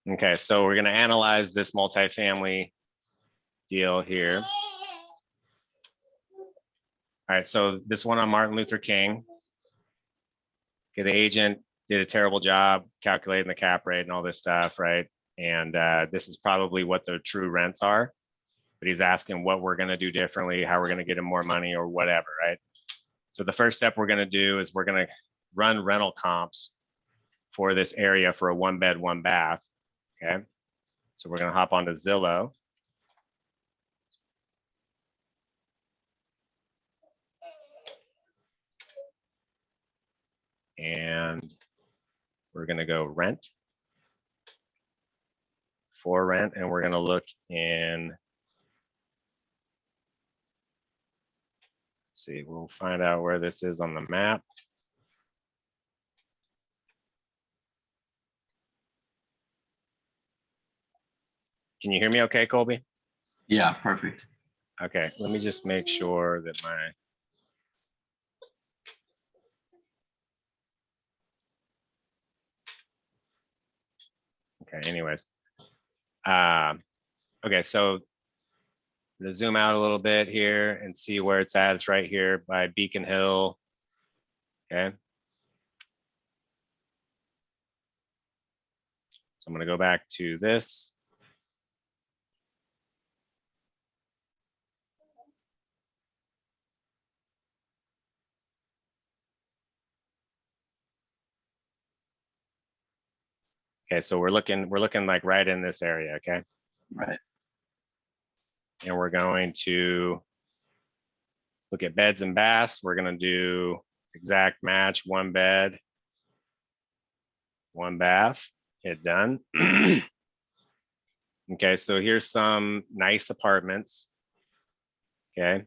Okay, so we're going to analyze this multifamily deal here. All right, so this one on Martin Luther King. Okay, the agent did a terrible job calculating the cap rate and all this stuff, right? And this is probably what the true rents are, but he's asking what we're going to do differently, how we're going to get him more money or whatever, right? So the first step we're going to do is we're going to run rental comps for this area for a 1-bed, 1-bath. Okay, so we're going to hop onto Zillow. And we're going to go rent, for rent, and we're going to look in, let's see, we'll find out where this is on the map. Can you hear me okay, Colby? Yeah, perfect. Okay, let me just make sure that my, okay, anyways. Okay, so to zoom out a little bit here and see where it's at. It's right here by Beacon Hill. Okay. So I'm going to go back to this. Okay, so we're looking like right in this area, okay? Right. And we're going to look at beds and baths. We're going to do exact match, 1 bed, 1 bath, hit done. Okay, so here's some nice apartments. Okay.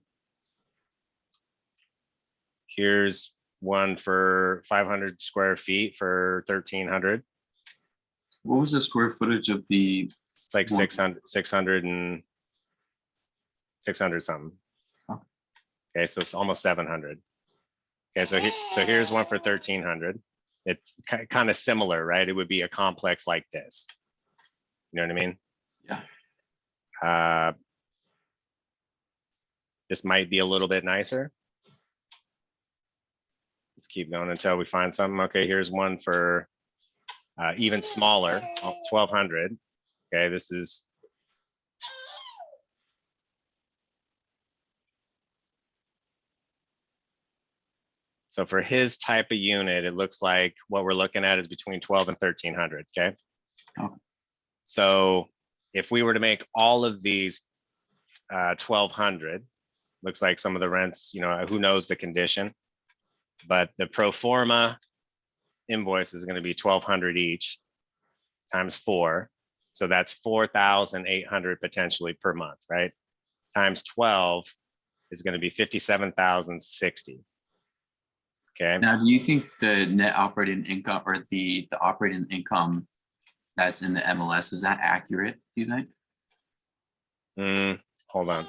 Here's one for 500 square feet for 1,300. What was the square footage of the? It's like 600 something. Oh. Okay, so it's almost 700. Okay, so here's one for 1,300. It's kind of similar, right? It would be a complex like this. You know what I mean? Yeah. This might be a little bit nicer. Let's keep going until we find something. Okay, here's one for even smaller, 1,200. Okay, this is. So for his type of unit, it looks like what we're looking at is between 12 and 1,300, okay? Oh. So if we were to make all of these 1,200, looks like some of the rents, you know, who knows the condition, but the pro forma invoice is going to be 1,200 each times 4. So that's 4,800 potentially per month, right? Times 12 is going to be 57,060. Okay. Now, do you think the net operating income or the operating income that's in the MLS, is that accurate, do you think? Hold on.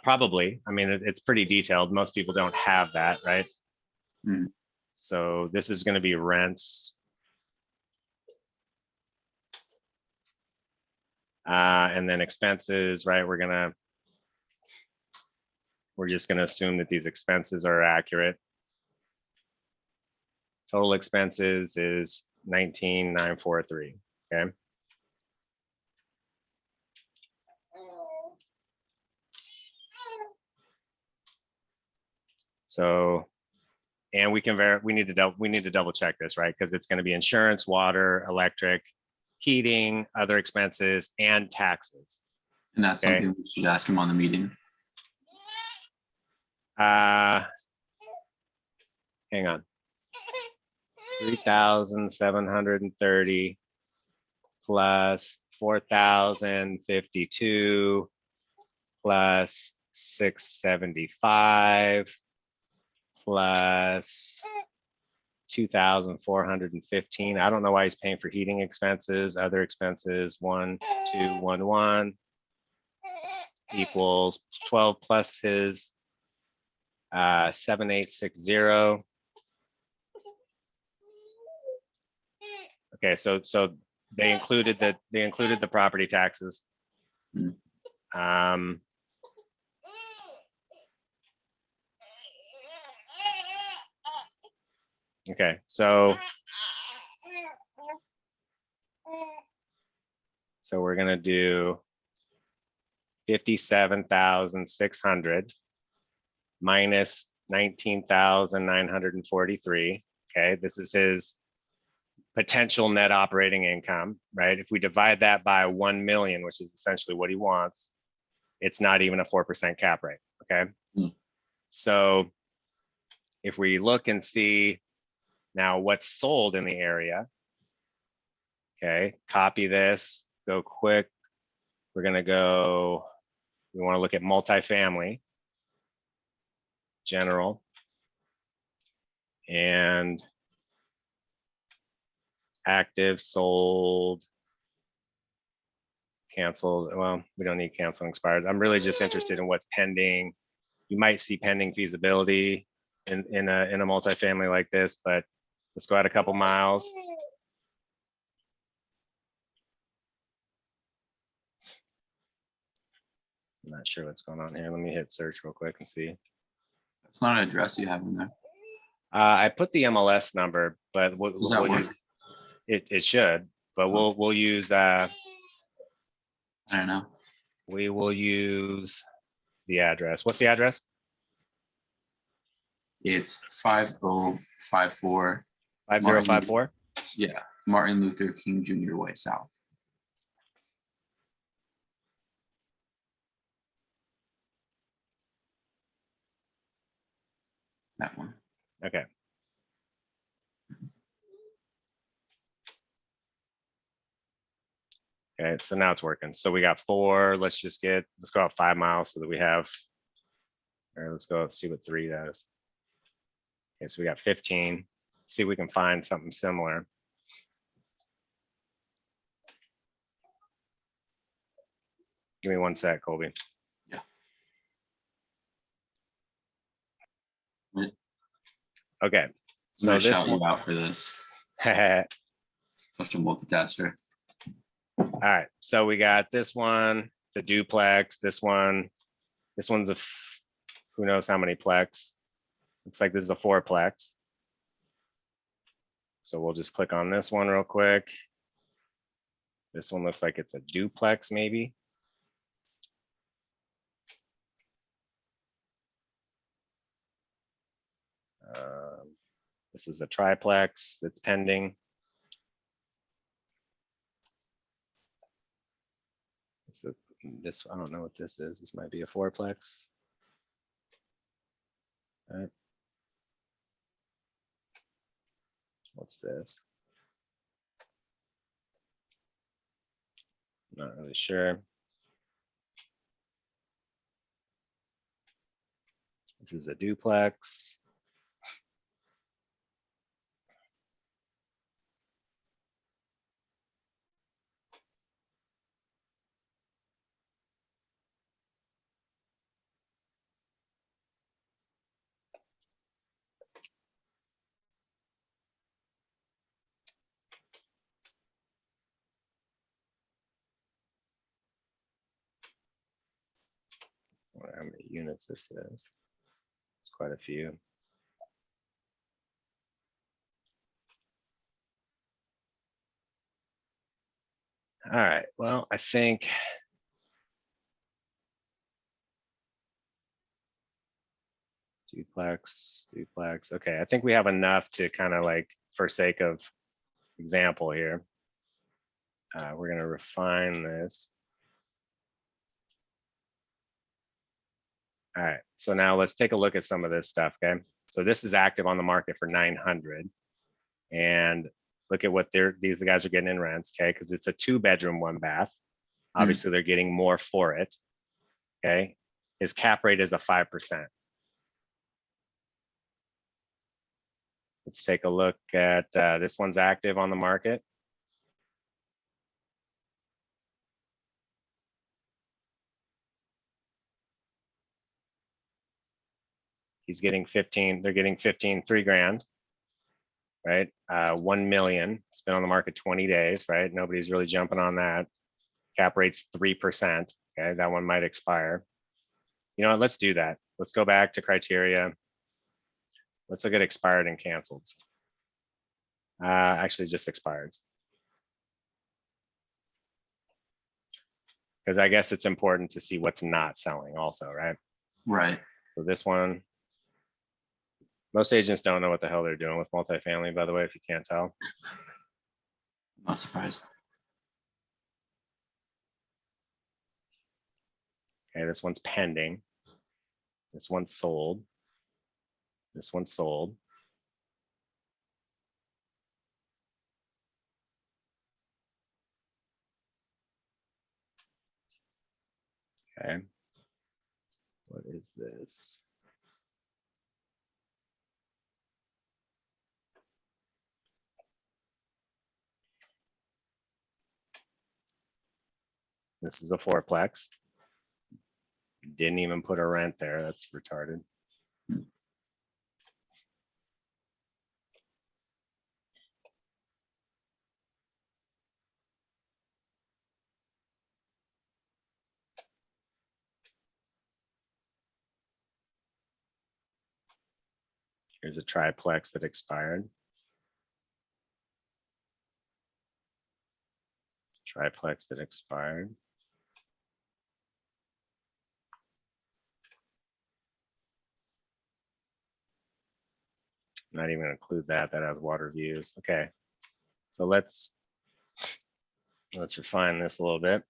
Probably. I mean, it's pretty detailed. Most people don't have that, right? Mm. So this is going to be rents. And then expenses, right? We're just going to assume that these expenses are accurate. Total expenses is 19,943. Okay. So, and we need to double check this, right? Because it's going to be insurance, water, electric, heating, other expenses, and taxes. And that's something we should ask him on the meeting. Hang on. 3,730 plus 4,052 plus 675 plus 2,415. I don't know why he's paying for heating expenses, other expenses, 1,211 equals 12 plus his 7860. Okay, so they included the property taxes. Mm. Okay, so we're gonna do 57,600 minus 19,943. Okay, this is his potential net operating income, right? If we divide that by 1 million, which is essentially what he wants, it's not even a 4% cap rate. Okay, so if we look and see now what's sold in the area, okay, copy this, go quick. We're gonna go, we wanna look at multifamily, general, and active, sold, canceled. Well, we don't need canceled, expired. I'm really just interested in what's pending. You might see pending feasibility in a multifamily like this, but let's go out a couple miles. I'm not sure what's going on here. Let me hit search real quick and see. It's not an address you have in there. I put the MLS number, but Does that work? It should, but we'll use I don't know. we will use the address. What's the address? It's 5054. 5054. Yeah, Martin Luther King Jr. Way South. That one. Okay. Okay, so now it's working. So we got 4. Let's go out 5 miles so that we have, or let's go see what 3 does. Okay, so we got 15. See if we can find something similar. Give me 1 sec, Colby. Yeah. Okay. So So this shout you out for this. all Such a multitasker. right. So we got this one. It's a duplex. This one's who knows how many plex. Looks like this is a 4-plex. So we'll just click on this one real quick. This one looks like it's a duplex, maybe. This is a triplex that's pending. This, I don't know what this is. This might be a 4-plex. All right. What's this? Not really sure. This is a duplex. I wonder how many units this is. It's quite a few. All right, well, I think duplex. Okay, I think we have enough to kind of like, for sake of example here, we're gonna refine this. All right, so now let's take a look at some of this stuff, okay? So this is active on the market for 900. And look at what these guys are getting in rents, okay? Because it's a 2-bedroom, 1-bath. Obviously, they're getting more for it, okay? His cap rate is a 5%. Let's take a look at this one's active on the market. He's getting 15, they're getting 15, 3 grand. Right? 1 million. It's been on the market 20 days, right? Nobody's really jumping on that. Cap rate's 3%. Okay, that one might expire. You know what? Let's do that. Let's go back to criteria. Let's look at expired and canceled. Actually, just expired. Because I guess it's important to see what's not selling also, right? Right. So this one, most agents don't know what the hell they're doing with multifamily, by the way, if you can't tell. Not surprised. Okay, this one's pending. This one's sold. This one's sold. Okay. What is this? This is a fourplex. Didn't even put a rent there. That's retarded. Here's a triplex that expired. Triplex that expired. Not even gonna include that. That has water views. Okay. So let's refine this a little bit.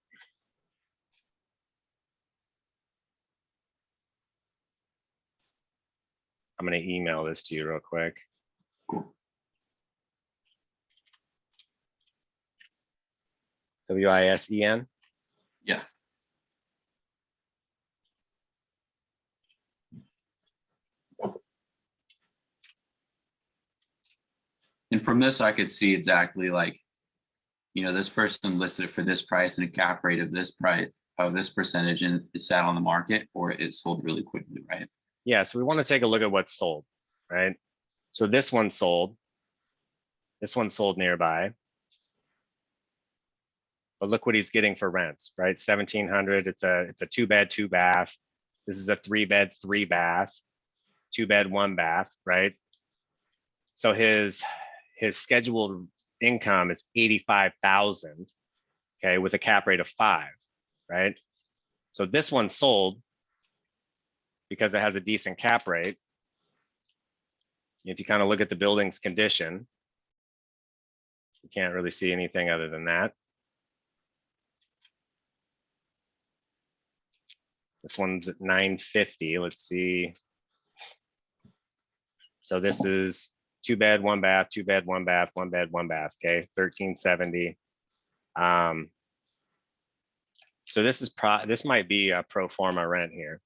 I'm gonna email this to you real quick. Cool. Wisen. Yeah. And from this, I could see exactly like, you know, this person listed it for this price and a cap rate of this price of this percentage, and it sat on the market or it sold really quickly, right? Yeah, so we want to take a look at what's sold, right? So this one sold. This one sold nearby. But look what he's getting for rents, right? 1,700. It's a 2-bed, 2-bath. This is a 3-bed, 3-bath, 2-bed, 1-bath, right? So his scheduled income is 85,000, okay, with a cap rate of 5, right? So this one sold because it has a decent cap rate. If you kind of look at the building's condition, you can't really see anything other than that. This one's at 950. Let's see. So this is 2-bed, 1-bath, 2-bed, 1-bath, 1-bed, 1-bath. Okay, 1370. So this might be a pro forma rent here.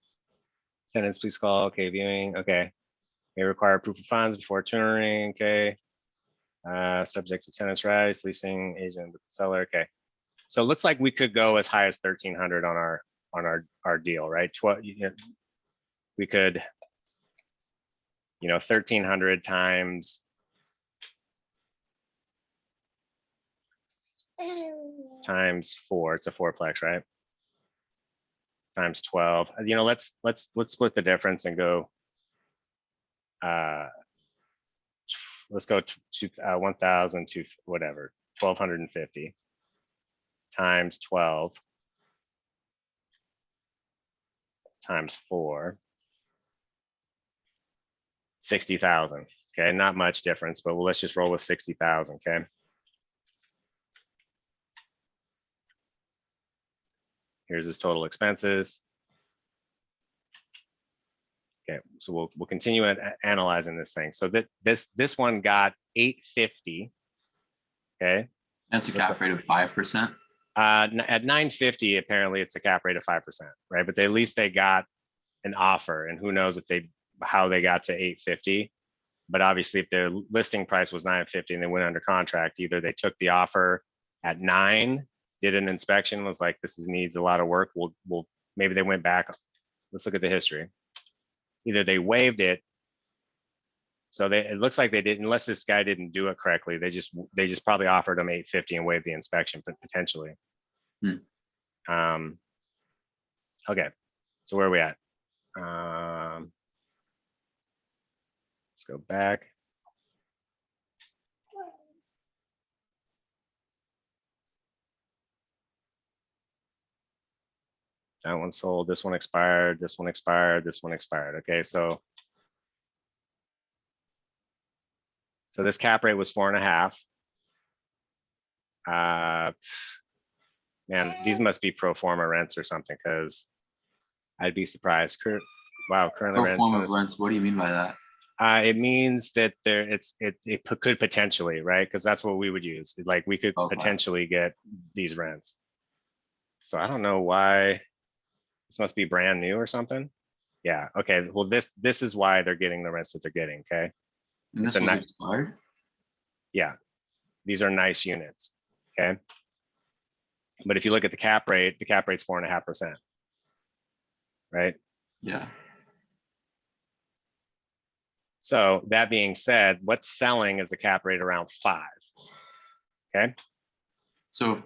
Tenants, please call. Okay, viewing. Okay, may require proof of funds before touring. Okay, subject to tenants' rights, leasing agent with the seller. Okay, so it looks like we could go as high as 1,300 on our deal, right? We could, 1,300 times 4. It's a fourplex, right? Times 12. Let's split the difference and go. Let's go to 1,000 to whatever, 1,250 times 12 times 4. 60,000. Okay, not much difference, but let's just roll with 60,000. Okay. Here's his total expenses. Okay, so we'll continue analyzing this thing. So this one got 850. Okay. That's a cap rate of 5%. At 950, apparently it's a cap rate of 5%, right? But at least they got an offer, and who knows how they got to 850. But obviously, if their listing price was 950 and they went under contract, either they took the offer at 9, did an inspection, was like, this needs a lot of work. We'll maybe they went back. Let's look at the history. either they waived it. So it looks like they didn't, unless this guy didn't do it correctly. They just probably offered him 850 and waived the inspection, but potentially. Okay, so where are we at? Let's go back. That one sold, this one expired, this one expired, this one expired. Okay, so this cap rate was 4.5. Man, these must be pro forma rents or something, because I'd be surprised. Wow, currently Pro forma rents, what do you mean by that? It means that it could potentially, right? Because that's what we would use. Like we could potentially get these rents. So I don't know why. This must be brand new or something. Yeah. Okay. Well, this is why they're getting the rents that they're getting. Okay. And this was expired? Yeah. These are nice units. Okay. But if you look at the cap rate's 4.5%. Right. Yeah. So that being said, what's selling is a cap rate around 5. Okay. So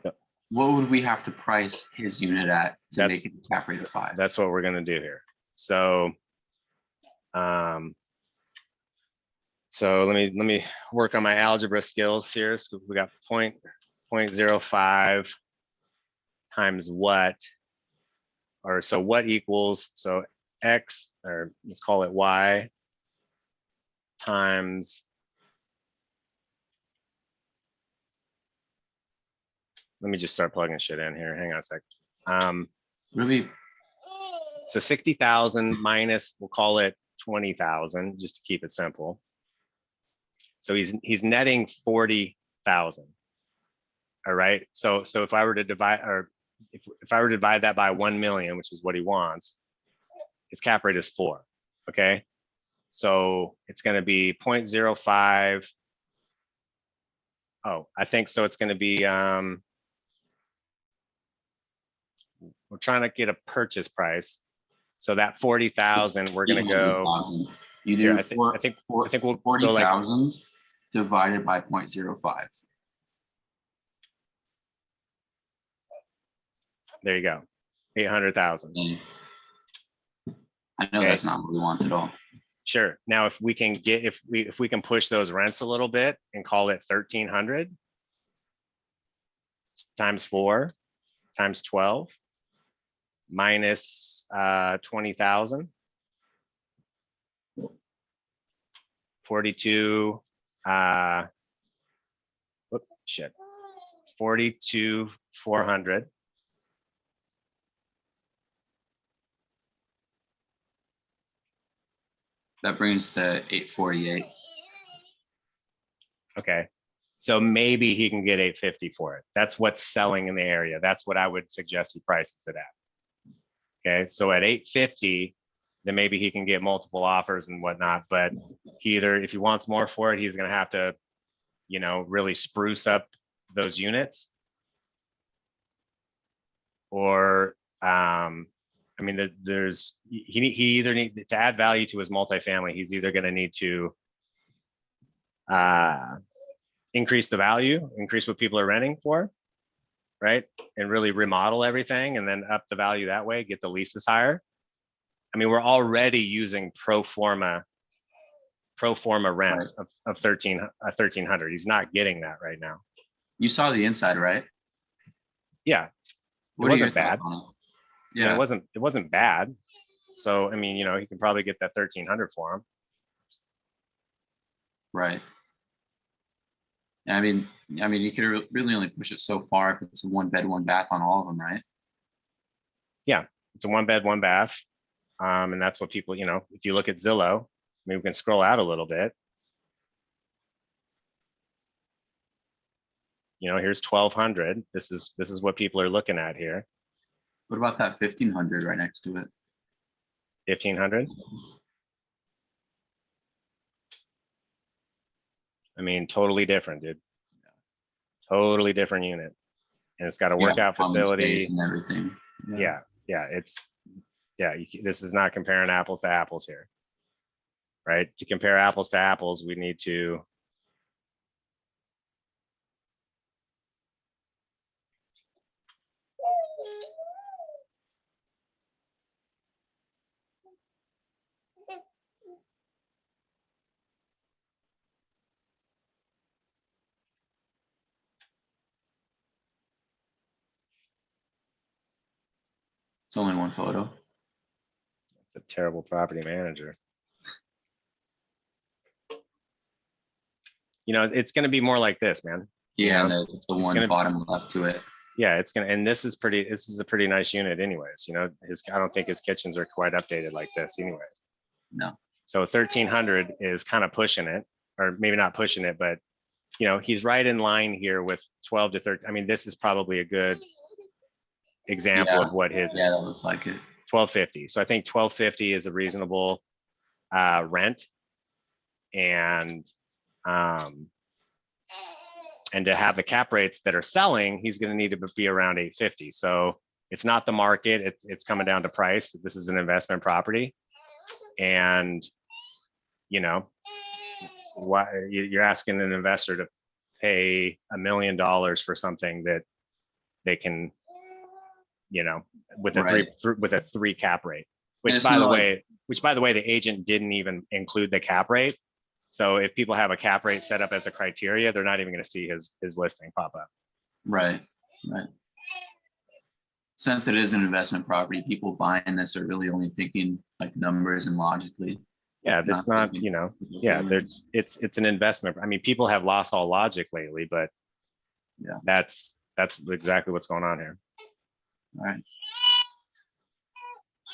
what would we have to price his unit at to make it a cap rate of 5? That's what we're going to do here. So, so let me work on my algebra skills here. So we got 0.05 times what, or so what equals, so X, or let's call it Y, times let me just start plugging shit in here. Hang on a sec. So 60,000 minus, we'll call it 20,000, just to keep it simple. So he's netting 40,000. All right. So if I were to divide, or if I were to divide that by 1 million, which is what he wants, his cap rate is 4. Okay. So it's going to be 0.05. Oh, I think so. It's going to be, we're trying to get a purchase price. So that 40,000, we're going to go. You do here, I think we'll 40,000 divided by 0.05. There you go. 800,000. I know that's not what we want at all. Sure. Now, if we can get, if we can push those rents a little bit and call it 1,300 times 4 times 12 minus 20,000, 42, whoop, shit, 42,400. That brings to 848. Okay. So maybe he can get 850 for it. That's what's selling in the area. That's what I would suggest he prices it at. Okay. So at 850, then maybe he can get multiple offers and whatnot, but he either, if he wants more for it, he's going to have to, you know, really spruce up those units. Or, I mean, he either need to add value to his multifamily. He's either going to need to increase the value, increase what people are renting for, right? And really remodel everything and then up the value that way, get the leases higher. I mean, we're already using pro forma rents of 1,300. He's not getting that right now. You saw the inside, right? Yeah. It wasn't bad. Yeah, it wasn't bad. So, I mean, you know, he can probably get that 1,300 for him. Right. I mean, you could really only push it so far if it's a 1 bed, 1 bath on all of them, right? Yeah, it's a 1 bed, 1 bath. And that's what people, you know, if you look at Zillow, I mean, we can scroll out a little bit. You know, here's 1,200. This is what people are looking at here. What about that 1,500 right next to it? 1,500. I mean, totally different, dude. Totally different unit, and it's got a workout facility and everything. Yeah, this is not comparing apples to apples here. right? To compare apples to apples, we need to. It's only one photo. It's a terrible property manager. You know, it's going to be more like this, man. Yeah, know, and the one bottom left to it. Yeah, it's gonna, and this is a pretty nice unit anyways. You know, I don't think his kitchens are quite updated like this anyways. No. So 1300 is kind of pushing it, or maybe not pushing it, but you know, he's right in line here with 12 to 13. I mean, this is probably a good example of what his Yeah, is. that looks like it. 1250. So I think 1250 is a reasonable rent, and to have the cap rates that are selling, he's going to need to be around 850. So it's not the market. It's coming down to price. This is an investment property. And, you know, why you're asking an investor to pay $1 million for something that they can, you know, with a three cap rate, which by the way, the agent didn't even include the cap rate. So if people have a cap rate set up as a criteria, they're not even going to see his listing pop up. Right. Since it is an investment property, people buying this are really only thinking like numbers and logically. Yeah, that's not, you know, yeah, it's an investment. I mean, people have lost all logic lately, but yeah, that's exactly what's going on here. All right.